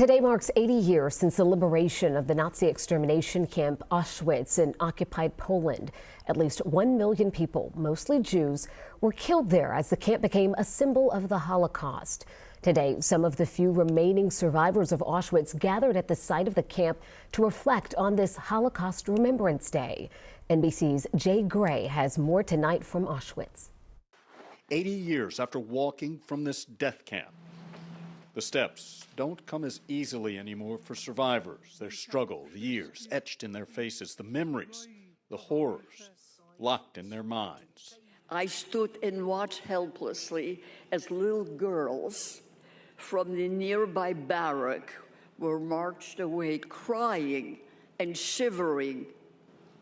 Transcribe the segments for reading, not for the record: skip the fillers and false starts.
Today marks 80 years since the liberation of the Nazi extermination camp Auschwitz in occupied Poland. At least 1 million people, mostly Jews, were killed there as the camp became a symbol of the Holocaust. Today, some of the few remaining survivors of Auschwitz gathered at the site of the camp to reflect on this Holocaust Remembrance Day. NBC's Jay Gray has more tonight from Auschwitz. 80 years after walking from this death camp. The steps don't come as easily anymore for survivors. Their struggle, the years etched in their faces, the memories, the horrors locked in their minds. I stood and watched helplessly as little girls from the nearby barrack were marched away crying and shivering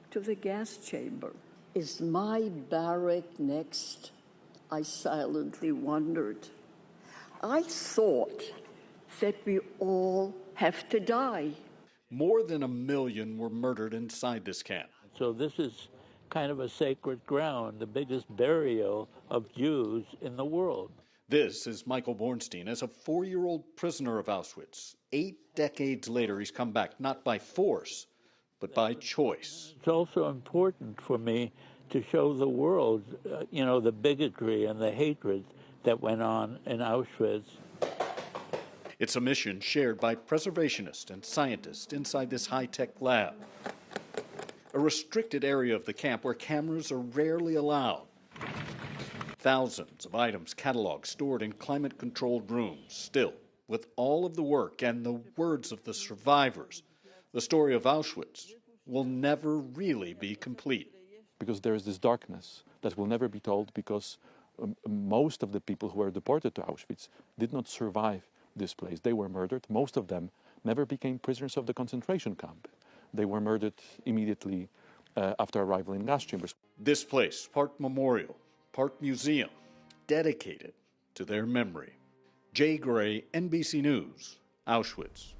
to the gas chamber. Is my barrack next? I silently wondered. I thought that we all have to die. More than 1 million were murdered inside this camp. So this is kind of a sacred ground, the biggest burial of Jews in the world. This is Michael Bornstein. As a 4-year-old prisoner of Auschwitz, 8 decades later, he's come back, not by force, but by choice. It's also important for me to show the world, the bigotry and the hatred that went on in Auschwitz. It's a mission shared by preservationists and scientists inside this high-tech lab. A restricted area of the camp where cameras are rarely allowed. Thousands of items cataloged, stored in climate-controlled rooms. Still, with all of the work and the words of the survivors, the story of Auschwitz will never really be complete. Because there is this darkness that will never be told, because most of the people who were deported to Auschwitz did not survive this place. They were murdered. Most of them never became prisoners of the concentration camp. They were murdered immediately after arrival in gas chambers. This place, part memorial, part museum, dedicated to their memory. Jay Gray, NBC News, Auschwitz.